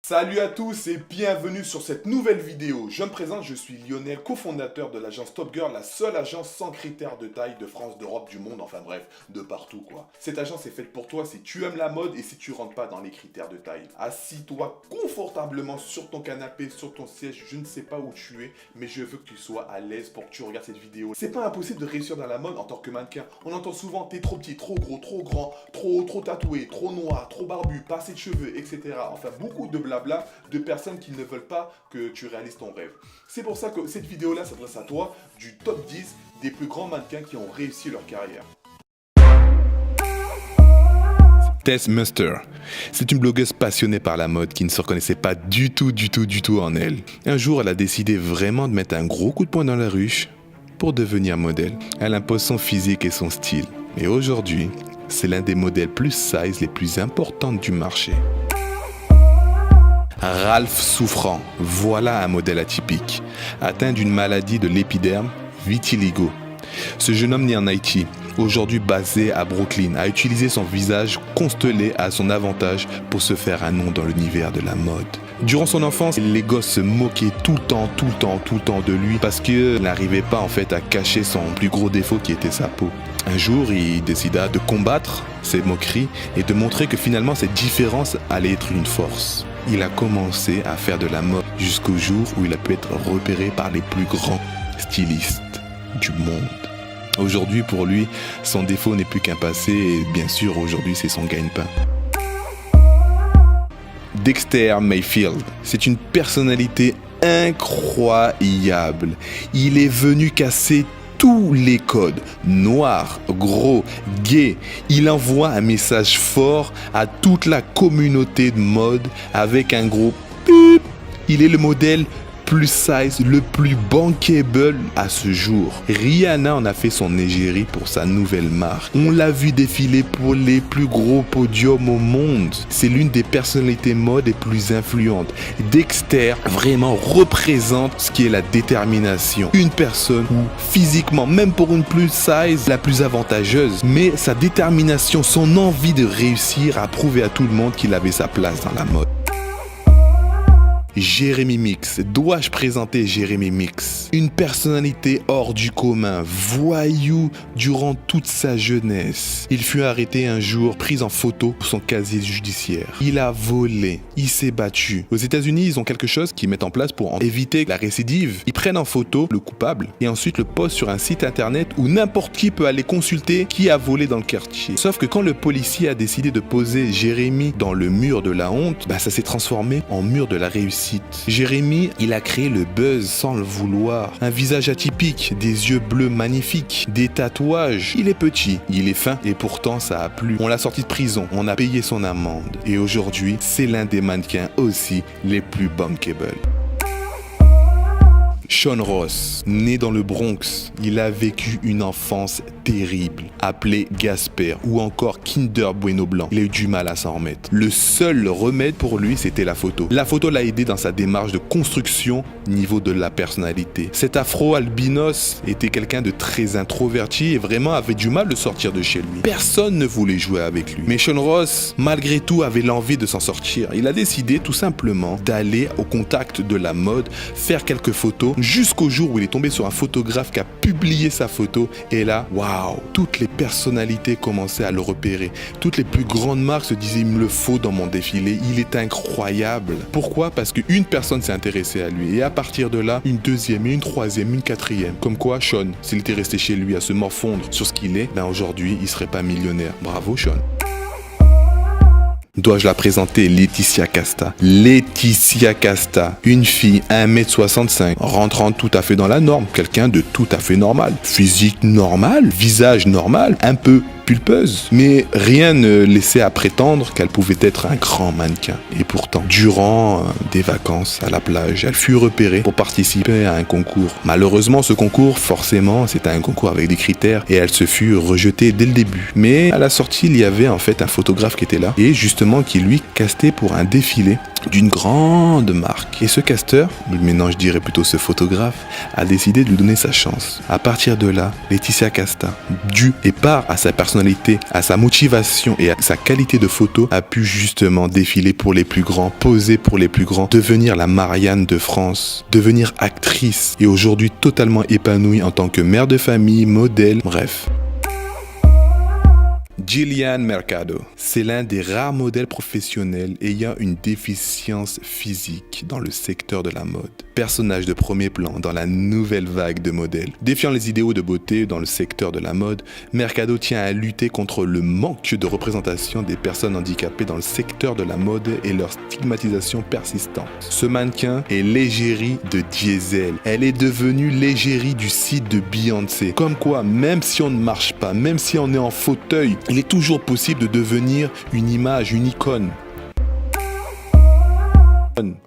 Salut à tous et bienvenue sur cette nouvelle vidéo. Je me présente, je suis Lionel, cofondateur de l'agence Top Girl, la seule agence sans critères de taille de France, d'Europe, du monde, enfin bref, de partout quoi. Cette agence est faite pour toi si tu aimes la mode et si tu rentres pas dans les critères de taille. Assis-toi confortablement sur ton canapé, sur ton siège, je ne sais pas où tu es, mais je veux que tu sois à l'aise pour que tu regardes cette vidéo. C'est pas impossible de réussir dans la mode en tant que mannequin. On entend souvent t'es trop petit, trop gros, trop grand, trop tatoué, trop noir, trop barbu, pas assez de cheveux, etc. Enfin beaucoup de blabla de personnes qui ne veulent pas que tu réalises ton rêve. C'est pour ça que cette vidéo-là s'adresse à toi du top 10 des plus grands mannequins qui ont réussi leur carrière. Tess Muster. C'est une blogueuse passionnée par la mode qui ne se reconnaissait pas du tout en elle. Un jour, elle a décidé vraiment de mettre un gros coup de poing dans la ruche pour devenir modèle. Elle impose son physique et son style. Et aujourd'hui, c'est l'un des modèles plus size les plus importants du marché. Ralph Souffrant, voilà un modèle atypique, atteint d'une maladie de l'épiderme, vitiligo. Ce jeune homme né en Haïti, aujourd'hui basé à Brooklyn, a utilisé son visage constellé à son avantage pour se faire un nom dans l'univers de la mode. Durant son enfance, les gosses se moquaient tout le temps de lui parce qu'il n'arrivait pas en fait à cacher son plus gros défaut qui était sa peau. Un jour, il décida de combattre ces moqueries et de montrer que finalement cette différence allait être une force. Il a commencé à faire de la mode jusqu'au jour où il a pu être repéré par les plus grands stylistes du monde. Aujourd'hui, pour lui, son défaut n'est plus qu'un passé et bien sûr, aujourd'hui, c'est son gagne-pain. Dexter Mayfield, c'est une personnalité incroyable. Il est venu casser tous les codes, noir, gros, gay. Il envoie un message fort à toute la communauté de mode avec un gros pip. Il est le modèle plus size, le plus bankable à ce jour. Rihanna en a fait son égérie pour sa nouvelle marque. On l'a vu défiler pour les plus gros podiums au monde. C'est l'une des personnalités mode les plus influentes. Dexter vraiment représente ce qui est la détermination. Une personne où physiquement, même pour une plus size, la plus avantageuse, mais sa détermination, son envie de réussir a prouvé à tout le monde qu'il avait sa place dans la mode. Jérémy Mix. Dois-je présenter Jérémy Mix? Une personnalité hors du commun, voyou durant toute sa jeunesse. Il fut arrêté un jour, pris en photo pour son casier judiciaire. Il a volé, il s'est battu. Aux États-Unis, ils ont quelque chose qu'ils mettent en place pour éviter la récidive. Ils prennent en photo le coupable et ensuite le postent sur un site internet où n'importe qui peut aller consulter qui a volé dans le quartier. Sauf que quand le policier a décidé de poser Jérémy dans le mur de la honte, ça s'est transformé en mur de la réussite. Jérémy, il a créé le buzz sans le vouloir. Un visage atypique, des yeux bleus magnifiques, des tatouages. Il est petit, il est fin et pourtant ça a plu. On l'a sorti de prison, on a payé son amende. Et aujourd'hui, c'est l'un des mannequins aussi les plus bankable. Sean Ross, né dans le Bronx, il a vécu une enfance terrible, appelée Gasper ou encore Kinder Bueno Blanc. Il a eu du mal à s'en remettre. Le seul remède pour lui, c'était la photo. La photo l'a aidé dans sa démarche de construction niveau de la personnalité. Cet afro-albinos était quelqu'un de très introverti et vraiment avait du mal de sortir de chez lui. Personne ne voulait jouer avec lui. Mais Sean Ross, malgré tout, avait l'envie de s'en sortir. Il a décidé tout simplement d'aller au contact de la mode, faire quelques photos, jusqu'au jour où il est tombé sur un photographe qui a publié sa photo. Et là, waouh, toutes les personnalités commençaient à le repérer. Toutes les plus grandes marques se disaient, il me le faut dans mon défilé. Il est incroyable. Pourquoi? Parce qu'une personne s'est intéressée à lui. Et à partir de là, une deuxième, une troisième, une quatrième. Comme quoi, Sean, s'il était resté chez lui à se morfondre sur ce qu'il est, aujourd'hui, il serait pas millionnaire. Bravo, Sean. Dois-je la présenter? Laetitia Casta. Laetitia Casta, une fille 1m65, rentrant tout à fait dans la norme, quelqu'un de tout à fait normal. Physique normal, visage normal, un peu pulpeuse, mais rien ne laissait à prétendre qu'elle pouvait être un grand mannequin. Et pourtant, durant des vacances à la plage, elle fut repérée pour participer à un concours. Malheureusement, ce concours, forcément, c'était un concours avec des critères et elle se fut rejetée dès le début. Mais à la sortie, il y avait en fait un photographe qui était là et justement qui lui castait pour un défilé d'une grande marque. Et ce casteur, maintenant je dirais plutôt ce photographe, a décidé de lui donner sa chance. À partir de là, Laetitia Casta, dû et part à sa personnalité, à sa motivation et à sa qualité de photo, a pu justement défiler pour les plus grands, poser pour les plus grands, devenir la Marianne de France, devenir actrice et aujourd'hui totalement épanouie en tant que mère de famille, modèle, bref. Jillian Mercado, c'est l'un des rares modèles professionnels ayant une déficience physique dans le secteur de la mode. Personnage de premier plan dans la nouvelle vague de modèles. Défiant les idéaux de beauté dans le secteur de la mode, Mercado tient à lutter contre le manque de représentation des personnes handicapées dans le secteur de la mode et leur stigmatisation persistante. Ce mannequin est l'égérie de Diesel. Elle est devenue l'égérie du site de Beyoncé. Comme quoi, même si on ne marche pas, même si on est en fauteuil, il est toujours possible de devenir une image, une icône.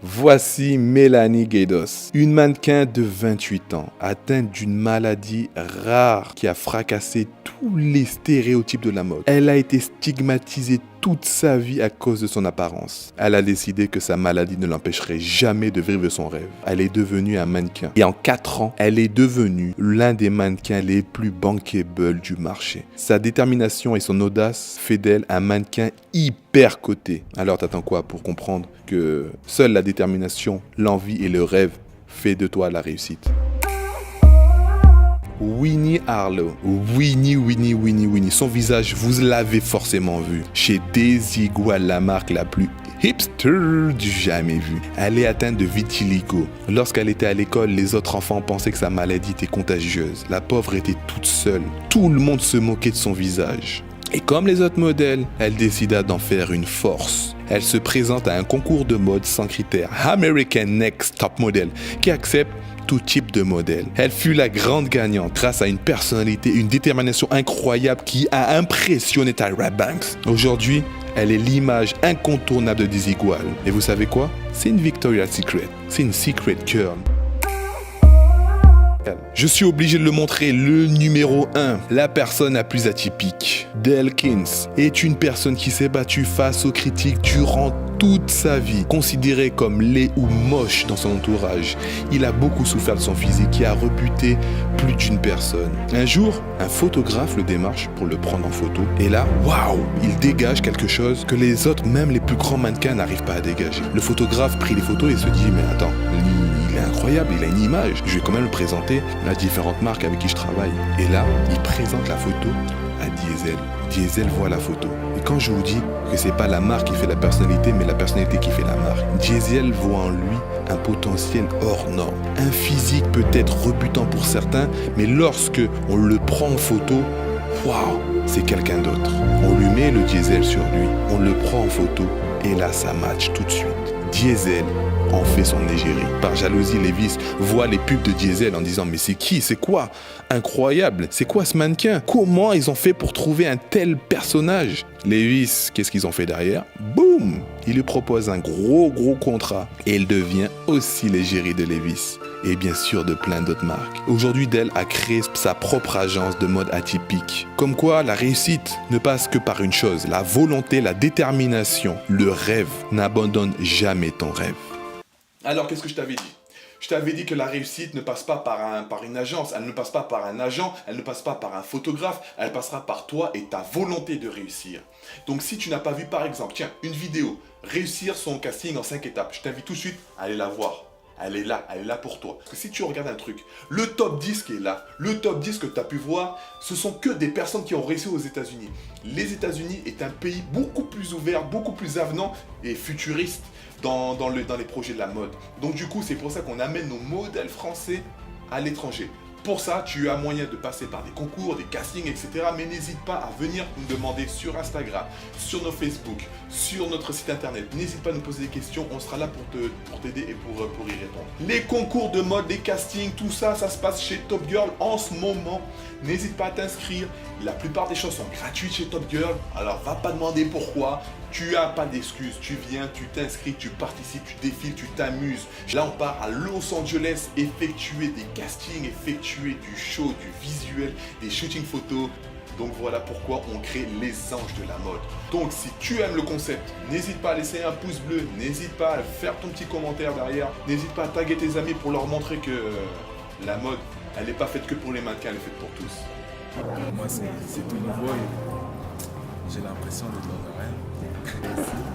Voici Mélanie Guedos, une mannequin de 28 ans, atteinte d'une maladie rare qui a fracassé tous les stéréotypes de la mode. Elle a été stigmatisée toute sa vie à cause de son apparence. Elle a décidé que sa maladie ne l'empêcherait jamais de vivre son rêve. Elle est devenue un mannequin. Et en 4 ans, elle est devenue l'un des mannequins les plus bankable du marché. Sa détermination et son audace fait d'elle un mannequin hyper coté. Alors t'attends quoi pour comprendre que seule la détermination, l'envie et le rêve fait de toi la réussite? Winnie Harlow. Winnie. Son visage, vous l'avez forcément vu. Chez Desigual, la marque la plus hipster du jamais vu. Elle est atteinte de vitiligo. Lorsqu'elle était à l'école, les autres enfants pensaient que sa maladie était contagieuse. La pauvre était toute seule. Tout le monde se moquait de son visage. Et comme les autres modèles, elle décida d'en faire une force. Elle se présente à un concours de mode sans critères, American Next Top Model, qui accepte tout type de modèle. Elle fut la grande gagnante grâce à une personnalité, une détermination incroyable qui a impressionné Tyra Banks. Aujourd'hui, elle est l'image incontournable de Desigual. Et vous savez quoi? C'est une Victoria's Secret. C'est une Secret Girl. Je suis obligé de le montrer, le numéro 1, la personne la plus atypique. Delkins est une personne qui s'est battue face aux critiques durant toute sa vie, considéré comme laid ou moche dans son entourage. Il a beaucoup souffert de son physique qui a rebuté plus d'une personne. Un jour, un photographe le démarche pour le prendre en photo. Et là, waouh, il dégage quelque chose que les autres, même les plus grands mannequins, n'arrivent pas à dégager. Le photographe prit les photos et se dit, mais attends, il est incroyable, il a une image. Je vais quand même le présenter à différentes marques avec qui je travaille. Et là, il présente la photo à Diesel. Diesel voit la photo. Et quand je vous dis que c'est pas la marque qui fait la personnalité, mais la personnalité qui fait la marque, Diesel voit en lui un potentiel hors norme. Un physique peut-être rebutant pour certains, mais lorsque on le prend en photo, waouh, c'est quelqu'un d'autre. On lui met le Diesel sur lui, on le prend en photo, et là ça match tout de suite. Diesel en fait son égérie. Par jalousie, Levi's voit les pubs de Diesel en disant mais c'est qui, c'est quoi? Incroyable, c'est quoi ce mannequin? Comment ils ont fait pour trouver un tel personnage? Levi's, qu'est-ce qu'ils ont fait derrière? Boum! Il lui propose un gros contrat et il devient aussi l'égérie de Levi's. Et bien sûr de plein d'autres marques. Aujourd'hui, Dell a créé sa propre agence de mode atypique. Comme quoi, la réussite ne passe que par une chose, la volonté, la détermination, le rêve. N'abandonne jamais ton rêve. Alors, qu'est-ce que je t'avais dit? Je t'avais dit que la réussite ne passe pas par une agence, elle ne passe pas par un agent, elle ne passe pas par un photographe, elle passera par toi et ta volonté de réussir. Donc si tu n'as pas vu par exemple, tiens, une vidéo, réussir son casting en 5 étapes, je t'invite tout de suite à aller la voir. Elle est là pour toi. Parce que si tu regardes un truc, le top 10 qui est là, le top 10 que tu as pu voir, ce sont que des personnes qui ont réussi aux États-Unis. Les États-Unis est un pays beaucoup plus ouvert, beaucoup plus avenant et futuriste dans les projets de la mode. Donc du coup, c'est pour ça qu'on amène nos modèles français à l'étranger. Pour ça, tu as moyen de passer par des concours, des castings, etc. Mais n'hésite pas à venir nous demander sur Instagram, sur nos Facebook, sur notre site internet. N'hésite pas à nous poser des questions, on sera là pour t'aider et pour y répondre. Les concours de mode, les castings, tout ça, ça se passe chez Top Girl en ce moment. N'hésite pas à t'inscrire. La plupart des choses sont gratuites chez Top Girl. Alors, va pas demander pourquoi. Tu n'as pas d'excuses. Tu viens, tu t'inscris, tu participes, tu défiles, tu t'amuses. Là, on part à Los Angeles effectuer des castings, effectuer du show, du visuel, des shootings photos. Donc voilà pourquoi on crée les anges de la mode. Donc si tu aimes le concept, n'hésite pas à laisser un pouce bleu, n'hésite pas à faire ton petit commentaire derrière, n'hésite pas à taguer tes amis pour leur montrer que la mode, elle n'est pas faite que pour les mannequins, elle est faite pour tous. Moi, c'est tout nouveau et j'ai l'impression d'être dans un rêve.